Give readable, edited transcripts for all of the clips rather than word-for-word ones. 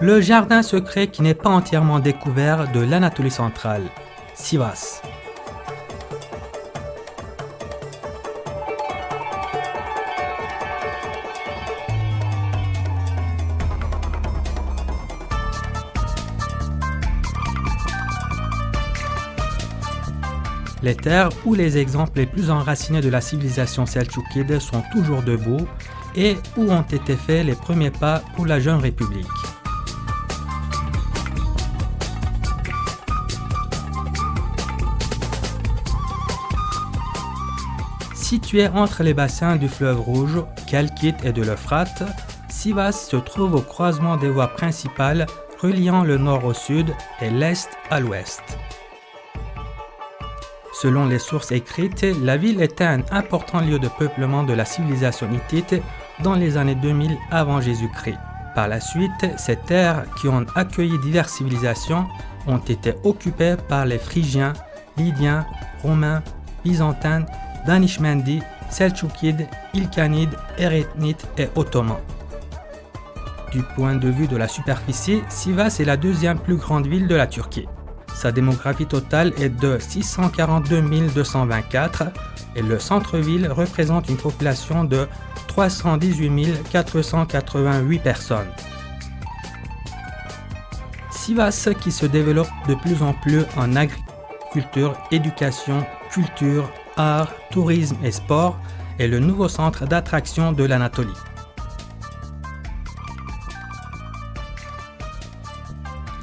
Le jardin secret qui n'est pas entièrement découvert de l'Anatolie centrale, Sivas. Les terres où les exemples les plus enracinés de la civilisation seltchoukide sont toujours debout et où ont été faits les premiers pas pour la jeune république. Situé entre les bassins du fleuve Rouge, Kelkit et de l'Euphrate, Sivas se trouve au croisement des voies principales reliant le nord au sud et l'est à l'ouest. Selon les sources écrites, la ville était un important lieu de peuplement de la civilisation hittite dans les années 2000 avant Jésus-Christ. Par la suite, ces terres qui ont accueilli diverses civilisations ont été occupées par les Phrygiens, Lydiens, Romains, Byzantins, Danishmendi, Seltchoukides, Ilkhanides, Éréthnites et Ottomans. Du point de vue de la superficie, Sivas est la deuxième plus grande ville de la Turquie. Sa démographie totale est de 642 224 et le centre-ville représente une population de 318 488 personnes. Sivas qui se développe de plus en plus en agriculture, éducation, culture, art, tourisme et sport est le nouveau centre d'attraction de l'Anatolie.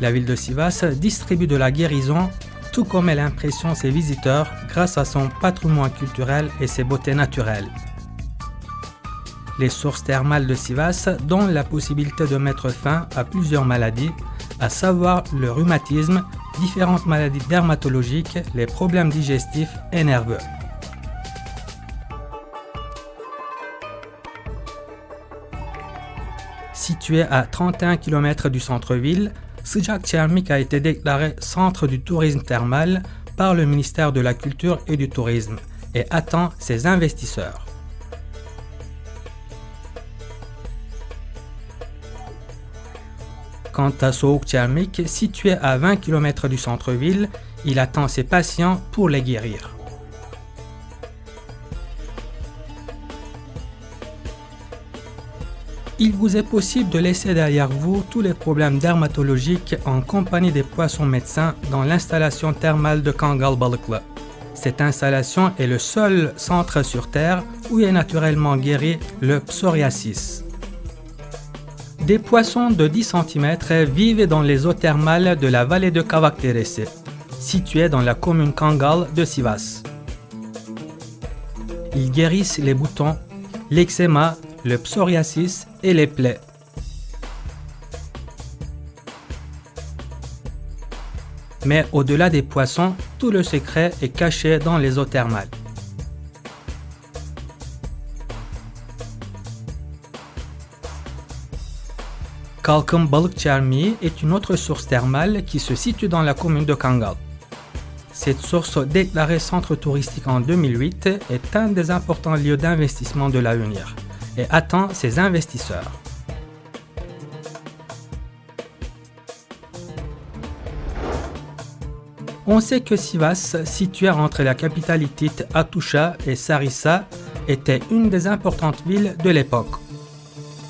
La ville de Sivas distribue de la guérison, tout comme elle impressionne ses visiteurs grâce à son patrimoine culturel et ses beautés naturelles. Les sources thermales de Sivas donnent la possibilité de mettre fin à plusieurs maladies, à savoir le rhumatisme, différentes maladies dermatologiques, les problèmes digestifs et nerveux. Situé à 31 km du centre-ville, Sıcak Çermik a été déclaré centre du tourisme thermal par le ministère de la Culture et du Tourisme et attend ses investisseurs. Quant à Soğuk Çermik, situé à 20 km du centre-ville, il attend ses patients pour les guérir. Il vous est possible de laisser derrière vous tous les problèmes dermatologiques en compagnie des poissons médecins dans l'installation thermale de Kangal Balıklı. Cette installation est le seul centre sur Terre où est naturellement guéri le psoriasis. Des poissons de 10 cm vivent dans les eaux thermales de la vallée de Kavakderesi, située dans la commune Kangal de Sivas. Ils guérissent les boutons, l'eczéma, le psoriasis et les plaies. Mais au-delà des poissons, tout le secret est caché dans les eaux thermales. Kalkın Balık Çermiği est une autre source thermale qui se situe dans la commune de Kangal. Cette source déclarée centre touristique en 2008 est un des importants lieux d'investissement de l'avenir et attend ses investisseurs. On sait que Sivas, située entre la capitale hittite Hattusha et Sarıssa, était une des importantes villes de l'époque.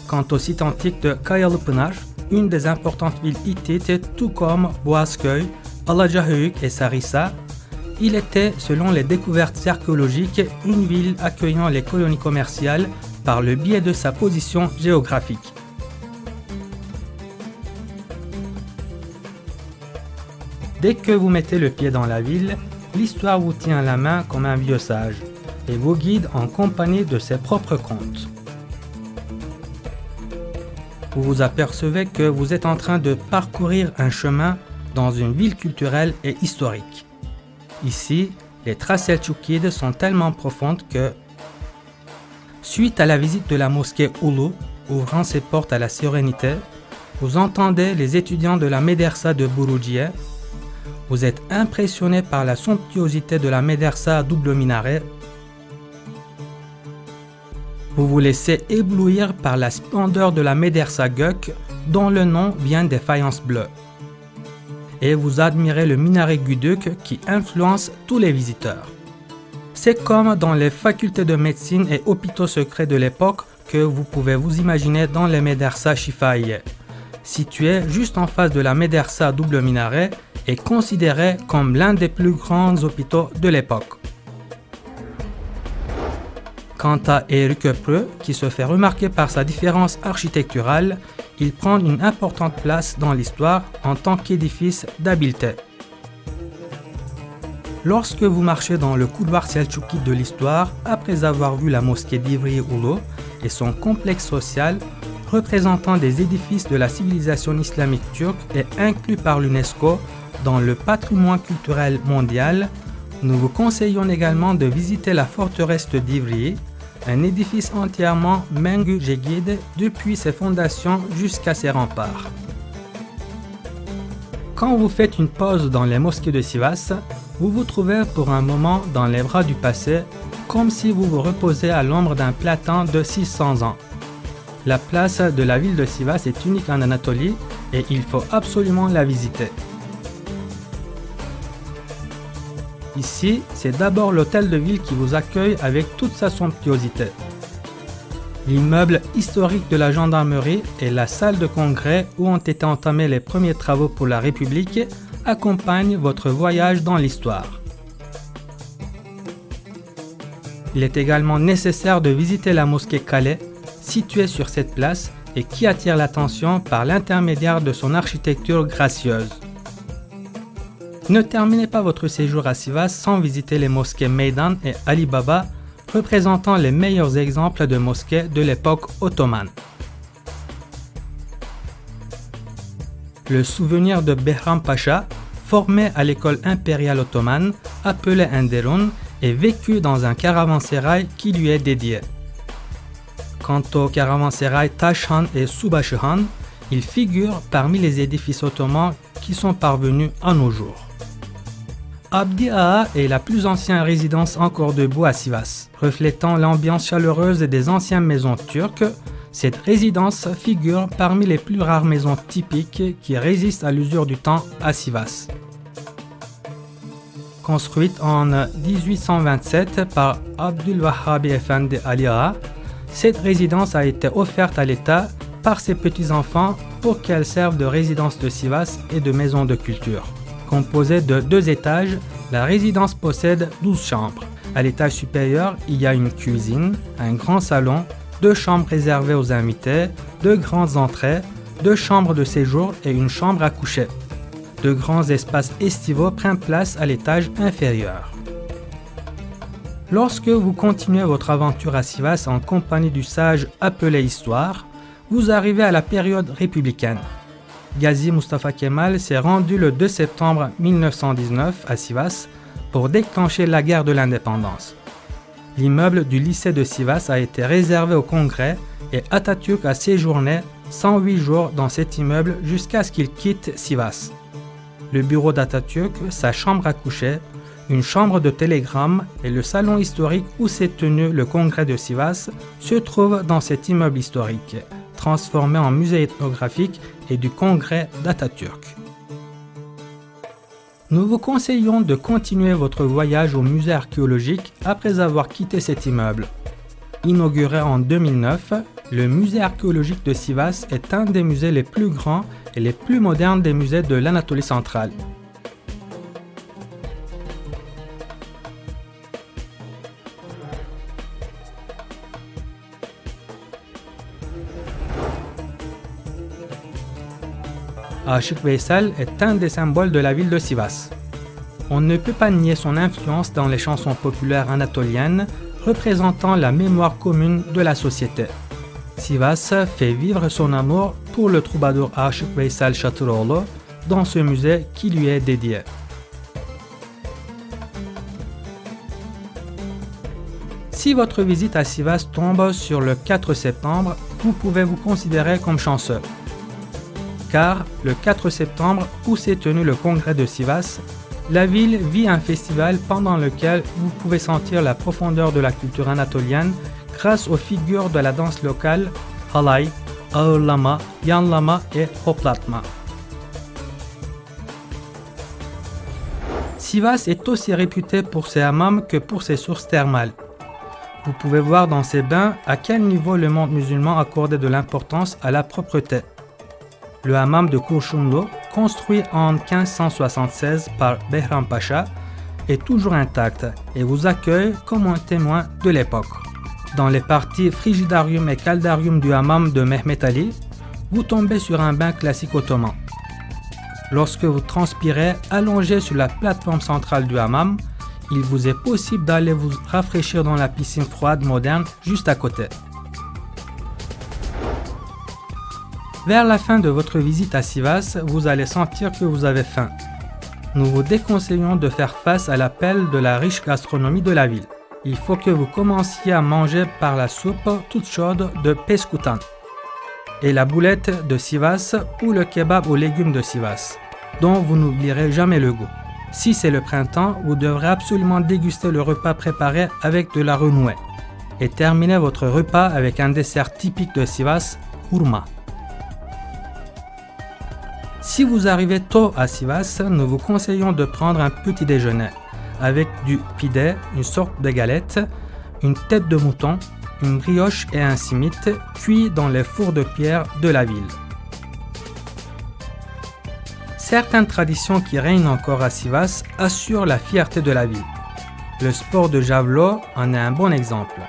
Quant au site antique de Kayalıpınar, une des importantes villes hittites, tout comme Boğazköy, Alacahöyük et Sarıssa, il était, selon les découvertes archéologiques, une ville accueillant les colonies commerciales par le biais de sa position géographique. Dès que vous mettez le pied dans la ville, l'histoire vous tient la main comme un vieux sage et vous guide en compagnie de ses propres contes. Vous vous apercevez que vous êtes en train de parcourir un chemin dans une ville culturelle et historique. Ici, les traces seltchoukides sont tellement profondes que, suite à la visite de la mosquée Ulu, ouvrant ses portes à la sérénité, vous entendez les étudiants de la médersa de Buruciye. Vous êtes impressionné par la somptuosité de la médersa à double minaret. Vous vous laissez éblouir par la splendeur de la médersa Gök, dont le nom vient des faïences bleues. Et vous admirez le minaret Guduk qui influence tous les visiteurs. C'est comme dans les facultés de médecine et hôpitaux secrets de l'époque que vous pouvez vous imaginer dans les médersa Shifaïe, situé juste en face de la médersa double minaret et considéré comme l'un des plus grands hôpitaux de l'époque. Quant à Eyrköprü, qui se fait remarquer par sa différence architecturale, il prend une importante place dans l'histoire en tant qu'édifice d'habileté. Lorsque vous marchez dans le couloir selçukide de l'histoire, après avoir vu la mosquée d'Ivriye Ulu et son complexe social, représentant des édifices de la civilisation islamique turque et inclus par l'UNESCO dans le patrimoine culturel mondial, nous vous conseillons également de visiter la forteresse d'Ivriye, un édifice entièrement Mengücegid depuis ses fondations jusqu'à ses remparts. Quand vous faites une pause dans les mosquées de Sivas, vous vous trouvez pour un moment dans les bras du passé, comme si vous vous reposez à l'ombre d'un platane de 600 ans. La place de la ville de Sivas est unique en Anatolie et il faut absolument la visiter. Ici, c'est d'abord l'hôtel de ville qui vous accueille avec toute sa somptuosité. L'immeuble historique de la gendarmerie et la salle de congrès où ont été entamés les premiers travaux pour la République accompagnent votre voyage dans l'histoire. Il est également nécessaire de visiter la mosquée Calais, située sur cette place et qui attire l'attention par l'intermédiaire de son architecture gracieuse. Ne terminez pas votre séjour à Sivas sans visiter les mosquées Meydan et Ali Baba, représentant les meilleurs exemples de mosquées de l'époque ottomane. Le souvenir de Behram Pacha, formé à l'école impériale ottomane, appelé Enderun, est vécu dans un caravansérail qui lui est dédié. Quant au caravansérail Taşhan et Subaşıhan, il figure parmi les édifices ottomans qui sont parvenus à nos jours. Abdi Ağa est la plus ancienne résidence encore debout à Sivas. Reflétant l'ambiance chaleureuse des anciennes maisons turques, cette résidence figure parmi les plus rares maisons typiques qui résistent à l'usure du temps à Sivas. Construite en 1827 par Abdülvahhabi Efendi Ali Ağa, cette résidence a été offerte à l'État par ses petits-enfants pour qu'elle serve de résidence de Sivas et de maison de culture. Composée de 2 étages, la résidence possède 12 chambres. À l'étage supérieur, il y a une cuisine, un grand salon, 2 chambres réservées aux invités, 2 grandes entrées, 2 chambres de séjour et une chambre à coucher. 2 grands espaces estivaux prennent place à l'étage inférieur. Lorsque vous continuez votre aventure à Sivas en compagnie du sage appelé Histoire, vous arrivez à la période républicaine. Gazi Mustafa Kemal s'est rendu le 2 septembre 1919 à Sivas pour déclencher la guerre de l'indépendance. L'immeuble du lycée de Sivas a été réservé au Congrès et Atatürk a séjourné 108 jours dans cet immeuble jusqu'à ce qu'il quitte Sivas. Le bureau d'Atatürk, sa chambre à coucher, une chambre de télégramme et le salon historique où s'est tenu le Congrès de Sivas se trouvent dans cet immeuble historique, transformé en musée ethnographique et du Congrès d'Atatürk. Nous vous conseillons de continuer votre voyage au musée archéologique après avoir quitté cet immeuble. Inauguré en 2009, le musée archéologique de Sivas est un des musées les plus grands et les plus modernes des musées de l'Anatolie centrale. Aşık Veysel est un des symboles de la ville de Sivas. On ne peut pas nier son influence dans les chansons populaires anatoliennes représentant la mémoire commune de la société. Sivas fait vivre son amour pour le troubadour Aşık Veysel Şatıroğlu dans ce musée qui lui est dédié. Si votre visite à Sivas tombe sur le 4 septembre, vous pouvez vous considérer comme chanceux. Car le 4 septembre, où s'est tenu le congrès de Sivas, la ville vit un festival pendant lequel vous pouvez sentir la profondeur de la culture anatolienne grâce aux figures de la danse locale Halay, ağırlama, yanlama et hoplatma. Sivas est aussi réputé pour ses hammams que pour ses sources thermales. Vous pouvez voir dans ces bains à quel niveau le monde musulman accordait de l'importance à la propreté. Le hammam de Kurşunlu, construit en 1576 par Behram Pacha, est toujours intact et vous accueille comme un témoin de l'époque. Dans les parties frigidarium et caldarium du hammam de Mehmet Ali, vous tombez sur un bain classique ottoman. Lorsque vous transpirez allongé sur la plateforme centrale du hammam, il vous est possible d'aller vous rafraîchir dans la piscine froide moderne juste à côté. Vers la fin de votre visite à Sivas, vous allez sentir que vous avez faim. Nous vous déconseillons de faire face à l'appel de la riche gastronomie de la ville. Il faut que vous commenciez à manger par la soupe toute chaude de peskutan et la boulette de Sivas ou le kebab aux légumes de Sivas, dont vous n'oublierez jamais le goût. Si c'est le printemps, vous devrez absolument déguster le repas préparé avec de la renouée et terminer votre repas avec un dessert typique de Sivas, hurma. Si vous arrivez tôt à Sivas, nous vous conseillons de prendre un petit déjeuner avec du pide, une sorte de galette, une tête de mouton, une brioche et un simit cuits dans les fours de pierre de la ville. Certaines traditions qui règnent encore à Sivas assurent la fierté de la ville. Le sport de javelot en est un bon exemple.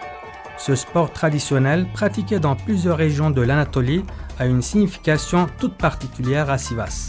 Ce sport traditionnel, pratiqué dans plusieurs régions de l'Anatolie, a une signification toute particulière à Sivas.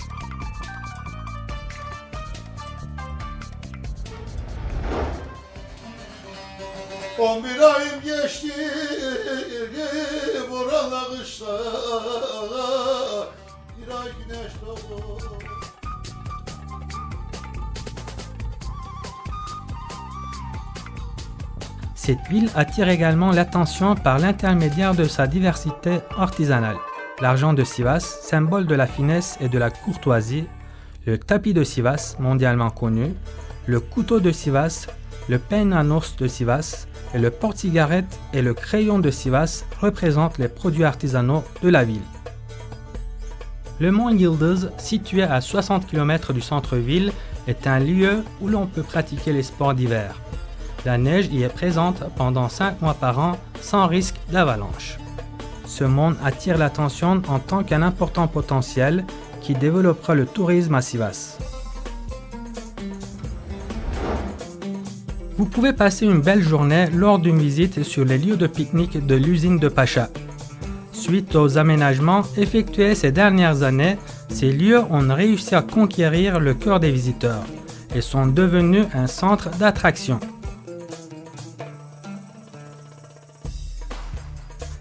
Cette ville attire également l'attention par l'intermédiaire de sa diversité artisanale. L'argent de Sivas, symbole de la finesse et de la courtoisie, le tapis de Sivas, mondialement connu, le couteau de Sivas, le peigne à nours de Sivas et le porte-cigarette et le crayon de Sivas représentent les produits artisanaux de la ville. Le mont Yıldız, situé à 60 km du centre-ville, est un lieu où l'on peut pratiquer les sports d'hiver. La neige y est présente pendant 5 mois par an sans risque d'avalanche. Ce monde attire l'attention en tant qu'un important potentiel qui développera le tourisme à Sivas. Vous pouvez passer une belle journée lors d'une visite sur les lieux de pique-nique de l'usine de Pacha. Suite aux aménagements effectués ces dernières années, ces lieux ont réussi à conquérir le cœur des visiteurs et sont devenus un centre d'attraction.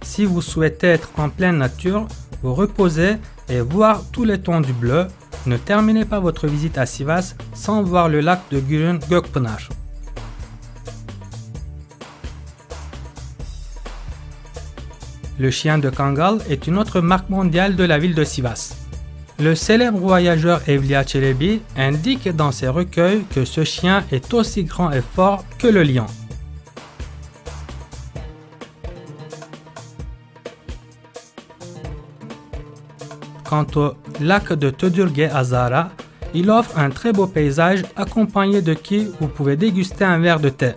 Si vous souhaitez être en pleine nature, vous reposer et voir tout l'étendue bleue, ne terminez pas votre visite à Sivas sans voir le lac de Gürün Gökpınar. Le chien de Kangal est une autre marque mondiale de la ville de Sivas. Le célèbre voyageur Evliya Çelebi indique dans ses recueils que ce chien est aussi grand et fort que le lion. Quant au lac de Tödürge Azara, il offre un très beau paysage accompagné de qui vous pouvez déguster un verre de thé.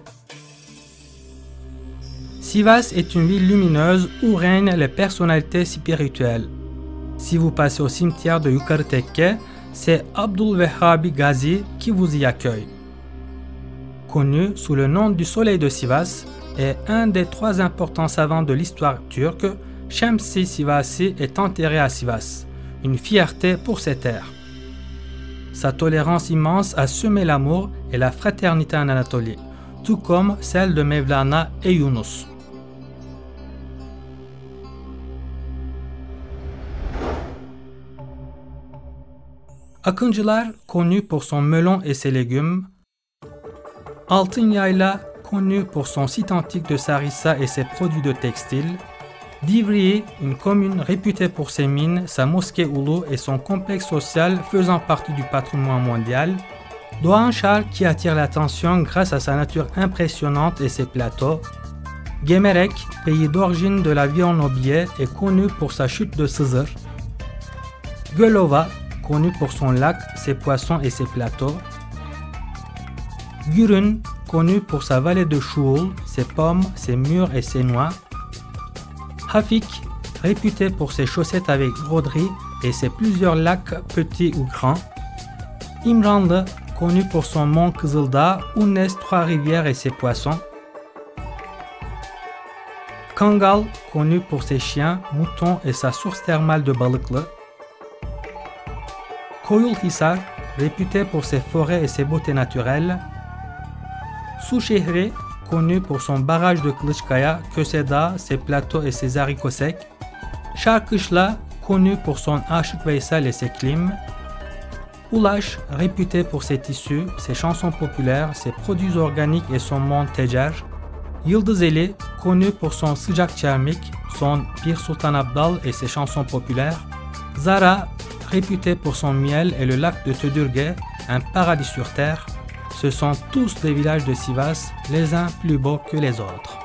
Sivas est une ville lumineuse où règnent les personnalités spirituelles. Si vous passez au cimetière de Yukarı Tekke, c'est Abdülvehhabi Gazi qui vous y accueille. Connu sous le nom du Soleil de Sivas et un des 3 importants savants de l'histoire turque, Şemsi Sivasi est enterré à Sivas, une fierté pour ses terres. Sa tolérance immense a semé l'amour et la fraternité en Anatolie, tout comme celle de Mevlana et Yunus. Akıncılar, connu pour son melon et ses légumes. Altınyayla, connu pour son site antique de Sarissa et ses produits de textile. Divriği, une commune réputée pour ses mines, sa mosquée Ulu et son complexe social faisant partie du patrimoine mondial. Doğanşehir qui attire l'attention grâce à sa nature impressionnante et ses plateaux. Gemerek, pays d'origine de la viande au biais, est connu pour sa chute de Sızır. Gölova, connu pour son lac, ses poissons et ses plateaux. Gürün, connu pour sa vallée de Şuul, ses pommes, ses mûres et ses noix. Hafik, réputé pour ses chaussettes avec broderie et ses plusieurs lacs petits ou grands. İmranlı, connu pour son mont Kızıldağ où naissent 3 rivières et ses poissons. Kangal, connu pour ses chiens, moutons et sa source thermale de Balıklı. Koyulhisar, réputé pour ses forêts et ses beautés naturelles. Suşehri, connu pour son barrage de Kılıçkaya, Köse-Dağı, ses plateaux et ses haricots secs. Şarkışla, connu pour son Aşık Veysel et ses clims. Ulaş, réputé pour ses tissus, ses chansons populaires, ses produits organiques et son mont Tecer. Yıldızeli, connu pour son Sıcak Çermik, son Bir Sultan Abdal et ses chansons populaires. Zara, réputé pour son miel et le lac de Tödürge, un paradis sur terre. Ce sont tous des villages de Sivas, les uns plus beaux que les autres.